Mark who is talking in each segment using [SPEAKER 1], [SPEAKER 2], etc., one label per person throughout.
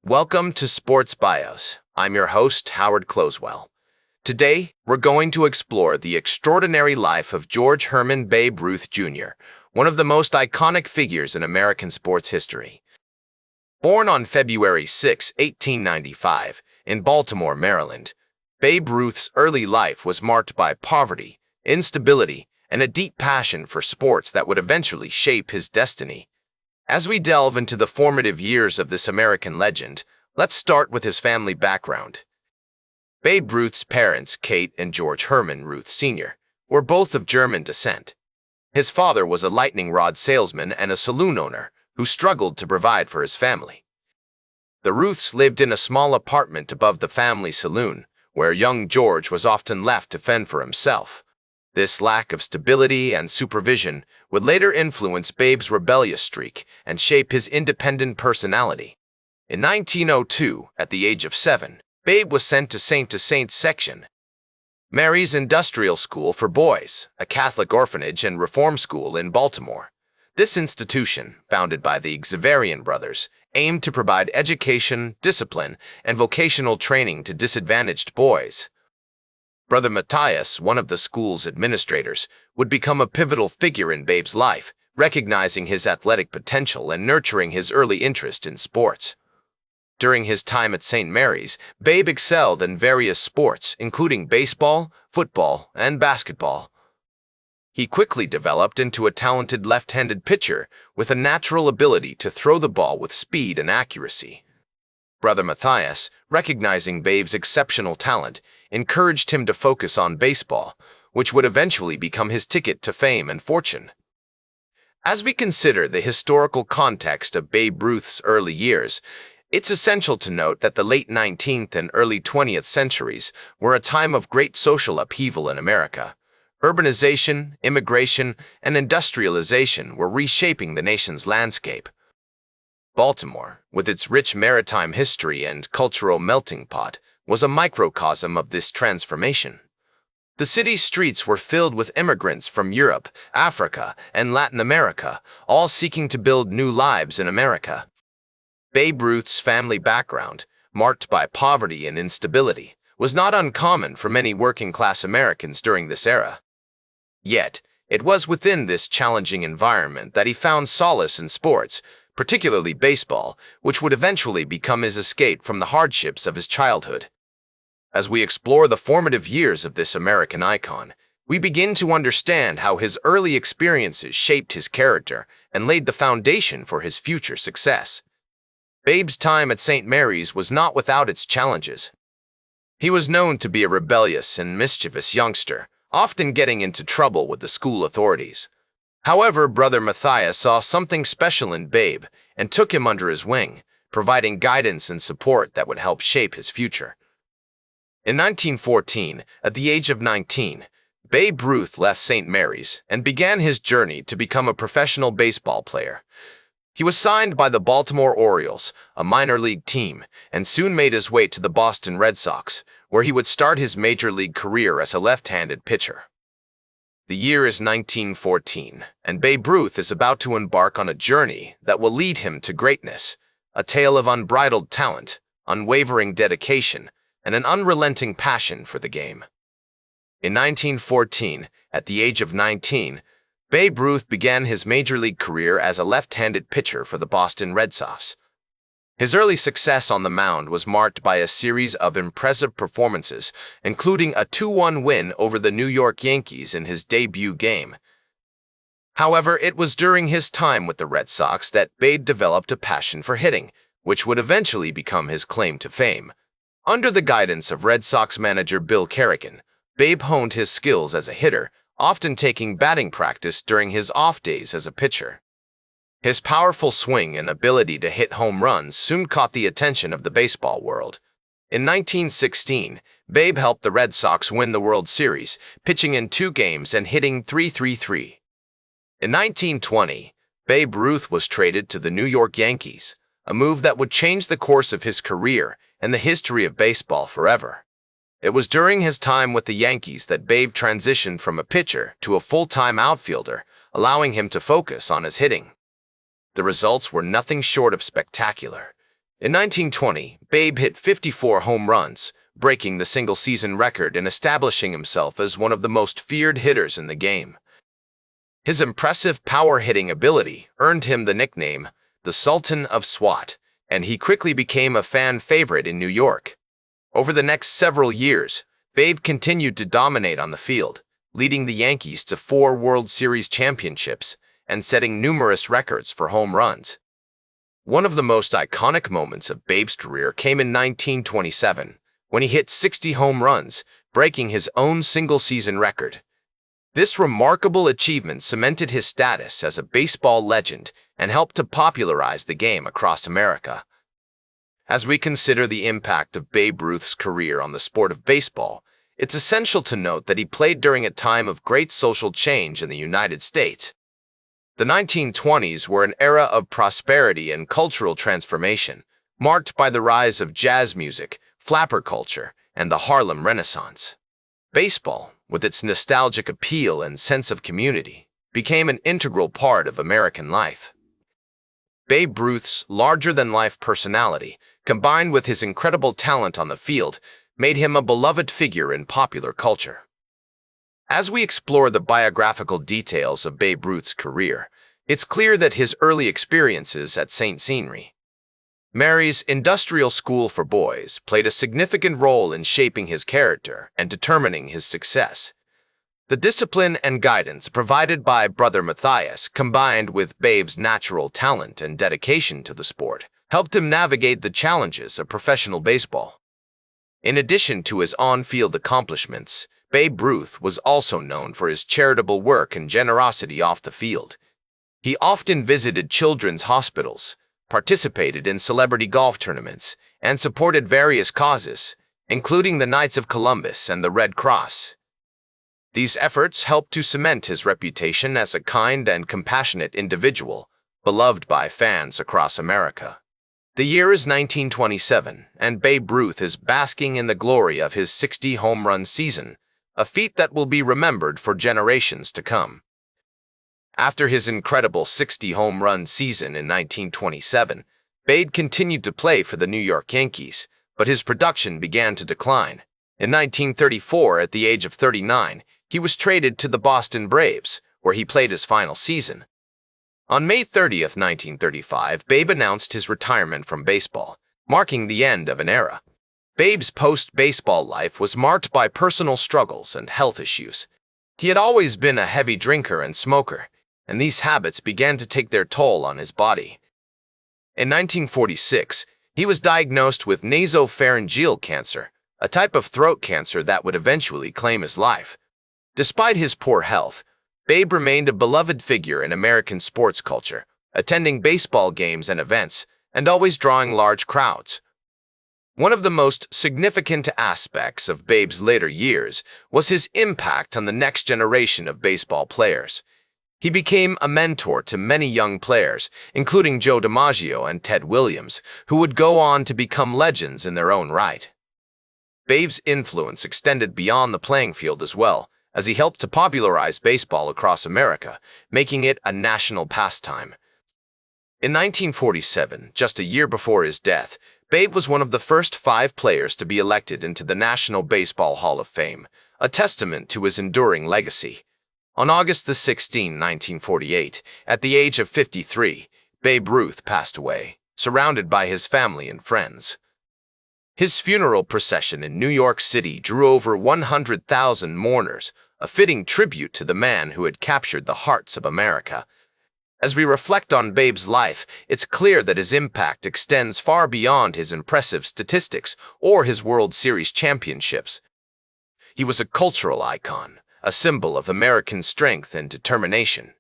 [SPEAKER 1] Welcome to Sports Bios. I'm your host, Howard Closewell. Today, we're going to explore the extraordinary life of George Herman Babe Ruth Jr., one of the most iconic figures in American sports history. Born on February 6, 1895, in Baltimore, Maryland, Babe Ruth's early life was marked by poverty, instability, and a deep passion for sports that would eventually shape his destiny. As we delve into the formative years of this American legend, let's start with his family background. Babe Ruth's parents, Kate and George Herman Ruth Sr., were both of German descent. His father was a lightning rod salesman and a saloon owner who struggled to provide for his family. The Ruths lived in a small apartment above the family saloon, where young George was often left to fend for himself. This lack of stability and supervision would later influence Babe's rebellious streak and shape his independent personality. In 1902, at the age of 7, Babe was sent to St. Section, Mary's Industrial School for Boys, a Catholic orphanage and reform school in Baltimore. This institution, founded by the Xaverian brothers, aimed to provide education, discipline, and vocational training to disadvantaged boys. Brother Matthias, one of the school's administrators, would become a pivotal figure in Babe's life, recognizing his athletic potential and nurturing his early interest in sports. During his time at St. Mary's, Babe excelled in various sports, including baseball, football, and basketball. He quickly developed into a talented left-handed pitcher with a natural ability to throw the ball with speed and accuracy. Brother Matthias, recognizing Babe's exceptional talent, encouraged him to focus on baseball, which would eventually become his ticket to fame and fortune. As we consider the historical context of Babe Ruth's early years, it's essential to note that the late 19th and early 20th centuries were a time of great social upheaval in America. Urbanization, immigration, and industrialization were reshaping the nation's landscape. Baltimore, with its rich maritime history and cultural melting pot, was a microcosm of this transformation. The city's streets were filled with immigrants from Europe, Africa, and Latin America, all seeking to build new lives in America. Babe Ruth's family background, marked by poverty and instability, was not uncommon for many working-class Americans during this era. Yet, it was within this challenging environment that he found solace in sports, particularly baseball, which would eventually become his escape from the hardships of his childhood. As we explore the formative years of this American icon, we begin to understand how his early experiences shaped his character and laid the foundation for his future success. Babe's time at St. Mary's was not without its challenges. He was known to be a rebellious and mischievous youngster, often getting into trouble with the school authorities. However, Brother Matthias saw something special in Babe and took him under his wing, providing guidance and support that would help shape his future. In 1914, at the age of 19, Babe Ruth left St. Mary's and began his journey to become a professional baseball player. He was signed by the Baltimore Orioles, a minor league team, and soon made his way to the Boston Red Sox, where he would start his major league career as a left-handed pitcher. The year is 1914, and Babe Ruth is about to embark on a journey that will lead him to greatness, a tale of unbridled talent, unwavering dedication, and an unrelenting passion for the game. In 1914, at the age of 19, Babe Ruth began his major league career as a left-handed pitcher for the Boston Red Sox. His early success on the mound was marked by a series of impressive performances, including a 2-1 win over the New York Yankees in his debut game. However, it was during his time with the Red Sox that Babe developed a passion for hitting, which would eventually become his claim to fame. Under the guidance of Red Sox manager Bill Kerrigan, Babe honed his skills as a hitter, often taking batting practice during his off days as a pitcher. His powerful swing and ability to hit home runs soon caught the attention of the baseball world. In 1916, Babe helped the Red Sox win the World Series, pitching in 2 games and hitting .333. In 1920, Babe Ruth was traded to the New York Yankees, a move that would change the course of his career and the history of baseball forever. It was during his time with the Yankees that Babe transitioned from a pitcher to a full-time outfielder, allowing him to focus on his hitting. The results were nothing short of spectacular. In 1920, Babe hit 54 home runs, breaking the single-season record and establishing himself as one of the most feared hitters in the game. His impressive power-hitting ability earned him the nickname, the Sultan of SWAT, and he quickly became a fan favorite in New York. Over the next several years, Babe continued to dominate on the field, leading the Yankees to 4 World Series championships and setting numerous records for home runs. One of the most iconic moments of Babe's career came in 1927, when he hit 60 home runs, breaking his own single-season record. This remarkable achievement cemented his status as a baseball legend and helped to popularize the game across America. As we consider the impact of Babe Ruth's career on the sport of baseball, it's essential to note that he played during a time of great social change in the United States. The 1920s were an era of prosperity and cultural transformation, marked by the rise of jazz music, flapper culture, and the Harlem Renaissance. Baseball, with its nostalgic appeal and sense of community, became an integral part of American life. Babe Ruth's larger-than-life personality, combined with his incredible talent on the field, made him a beloved figure in popular culture. As we explore the biographical details of Babe Ruth's career, it's clear that his early experiences at St. Mary's Industrial School for Boys played a significant role in shaping his character and determining his success. The discipline and guidance provided by brother Matthias, combined with Babe's natural talent and dedication to the sport, helped him navigate the challenges of professional baseball. In addition to his on-field accomplishments, Babe Ruth was also known for his charitable work and generosity off the field. He often visited children's hospitals, participated in celebrity golf tournaments, and supported various causes, including the Knights of Columbus and the Red Cross. These efforts helped to cement his reputation as a kind and compassionate individual, beloved by fans across America. The year is 1927, and Babe Ruth is basking in the glory of his 60-home-run season, a feat that will be remembered for generations to come. After his incredible 60-home-run season in 1927, Babe continued to play for the New York Yankees, but his production began to decline. In 1934, at the age of 39, he was traded to the Boston Braves, where he played his final season. On May 30, 1935, Babe announced his retirement from baseball, marking the end of an era. Babe's post-baseball life was marked by personal struggles and health issues. He had always been a heavy drinker and smoker, and these habits began to take their toll on his body. In 1946, he was diagnosed with nasopharyngeal cancer, a type of throat cancer that would eventually claim his life. Despite his poor health, Babe remained a beloved figure in American sports culture, attending baseball games and events, and always drawing large crowds. One of the most significant aspects of Babe's later years was his impact on the next generation of baseball players. He became a mentor to many young players, including Joe DiMaggio and Ted Williams, who would go on to become legends in their own right. Babe's influence extended beyond the playing field as well, as he helped to popularize baseball across America, making it a national pastime. In 1947, just a year before his death, Babe was one of the first 5 players to be elected into the National Baseball Hall of Fame, a testament to his enduring legacy. On August 16, 1948, at the age of 53, Babe Ruth passed away, surrounded by his family and friends. His funeral procession in New York City drew over 100,000 mourners, a fitting tribute to the man who had captured the hearts of America. As we reflect on Babe's life, it's clear that his impact extends far beyond his impressive statistics or his World Series championships. He was a cultural icon, a symbol of American strength and determination.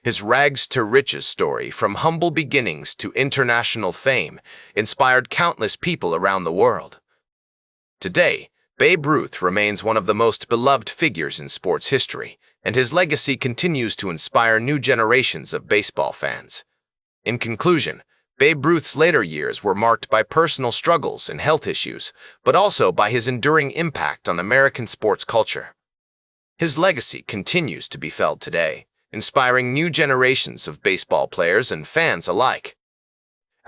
[SPEAKER 1] His rags-to-riches story, from humble beginnings to international fame, inspired countless people around the world. Today, Babe Ruth remains one of the most beloved figures in sports history, and his legacy continues to inspire new generations of baseball fans. In conclusion, Babe Ruth's later years were marked by personal struggles and health issues, but also by his enduring impact on American sports culture. His legacy continues to be felt today, inspiring new generations of baseball players and fans alike.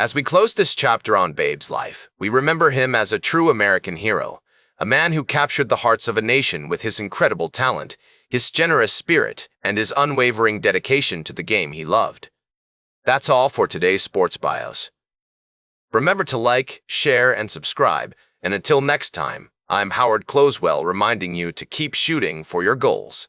[SPEAKER 1] As we close this chapter on Babe's life, we remember him as a true American hero, a man who captured the hearts of a nation with his incredible talent, his generous spirit, and his unwavering dedication to the game he loved. That's all for today's Sports Bios. Remember to like, share, and subscribe, and until next time, I'm Howard Closewell reminding you to keep shooting for your goals.